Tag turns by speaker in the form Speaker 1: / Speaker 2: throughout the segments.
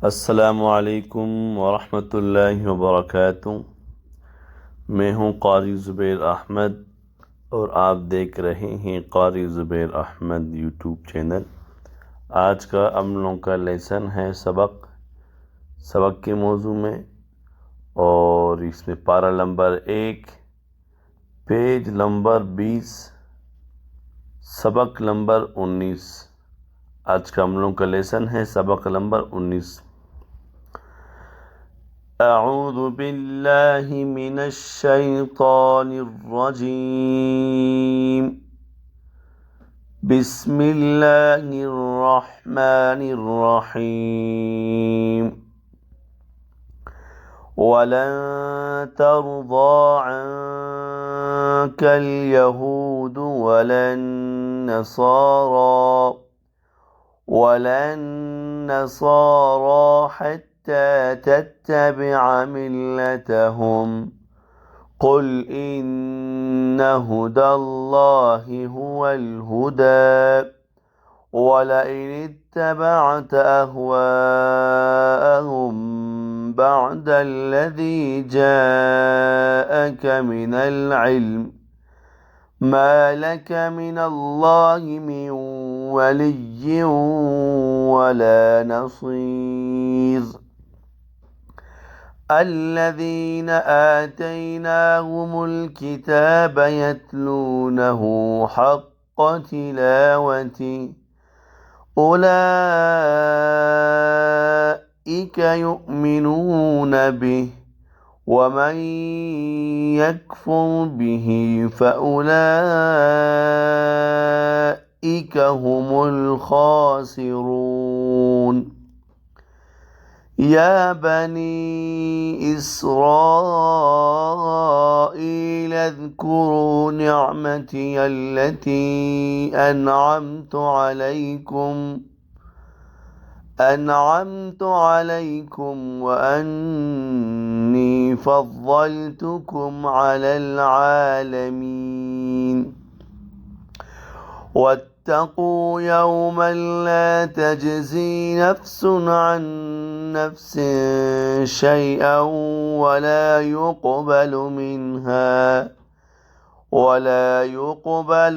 Speaker 1: अस्सलामुअलैकुम वरहमतुल्लाहि वबरकातुहू। मैं हूँ क़ारी ज़ुबैर अहमद और आप देख रहे हैं क़ारी ज़ुबैर अहमद यूट्यूब चैनल। आज का हम लोगों का लेसन है सबक के मौजू में, और इसमें पारा नंबर 1, पेज नंबर 20, सबक नंबर 19। आज का हम लोगों का लेसन है सबक नंबर 19। अऊज़ु बिल्लाहि मिनश शैतानिर रजीम। बिस्मिल्लाहिर रहमानिर रहीम। वलन तर्दा अन्कल यहूद वलन नसारा हत्ता तत्तबिअ मिल्लतहुम। क़ुल इन्न हुदल्लाहि हुवल हुदा वलइन इत्तबअत अहवाअहुम बअदल्लज़ी जाअक मिनल इल्म मा लक मिनल्लाहि मिन वलिय्यिन वला नसीर। الذين آتيناهم الكتاب يتلونه حق تلاوته أولئك يؤمنون به ومن يكفر به فأولئك هم الخاسرون. يا بني إسرائيل اذكروا نعمتي التي أنعمت عليكم وأني فضلتكم على العالمين. واتقوا يوما لا تجزي نفس عن نفس شيئا ولا يقبل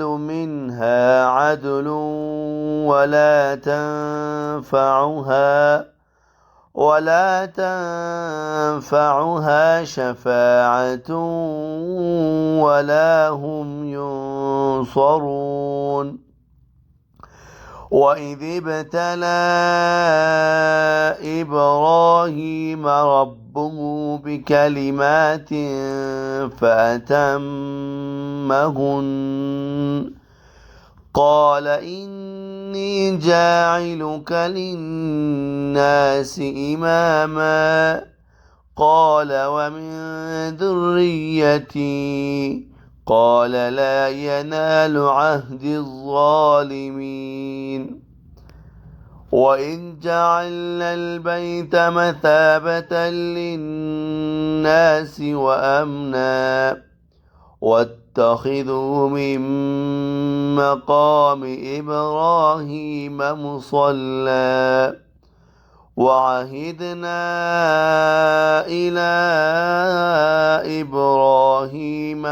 Speaker 1: منها عدل ولا تنفعها شفاعة ولا هم ينصرون. وإذ ابتلى إبراهيم ربه بكلمات فأتمهن قال إني جاعلك للناس إماما قال ومن ذريتي قال لا ينال عهد الظالمين. وإذ جعلنا البيت مثابة للناس وأمنا واتخذوا من مقام إبراهيم مصلى وعهدنا إلى إبراهيم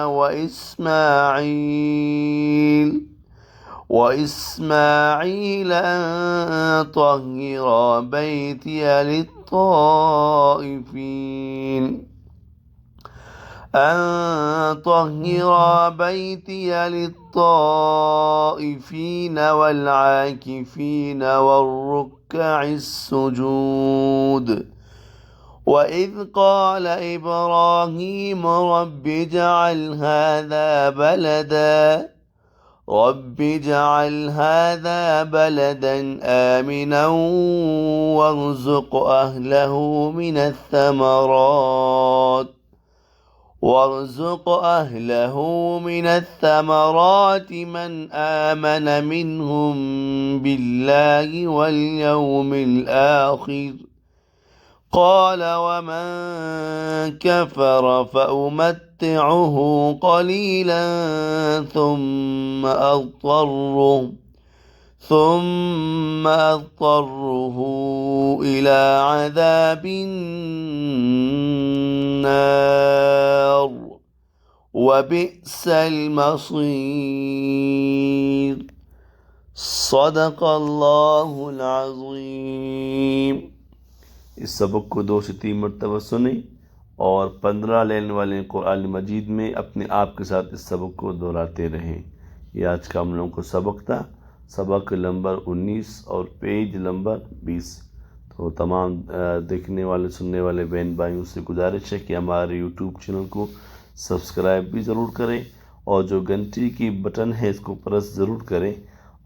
Speaker 1: وإسماعيل أن طهر بيتي للطائفين والعاكفين والركع السجود. وإذ قال إبراهيم رب اجعل هذا بلدا آمنا وارزق أهله من الثمرات من آمن منهم بالله واليوم الآخر. قال ومن كفر فأمتعه قليلا ثم أضطره إلى عذاب النار وبئس المصير صدق अल्लाह अज़ीम। इस सबक को 2 से 3 मरतबा सुने और 15 लेने वाले कुरान मजीद में अपने आप के साथ इस सबक को दोहराते रहें। ये आज का हम लोगों को सबक था, सबक नंबर 19 और पेज नंबर 20। तो तमाम देखने वाले सुनने वाले बहन भाइयों से गुजारिश है कि हमारे यूट्यूब चैनल को सब्सक्राइब भी ज़रूर करें और जो घंटी की बटन है इसको प्रेस ज़रूर करें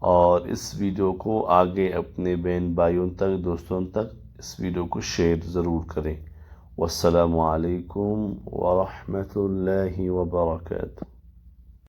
Speaker 1: और इस वीडियो को आगे अपने बहन भाइयों तक, दोस्तों तक इस वीडियो को शेयर ज़रूर करें। वस्सलामु अलैकुम व रहमतुल्लाहि व बरकातुहू।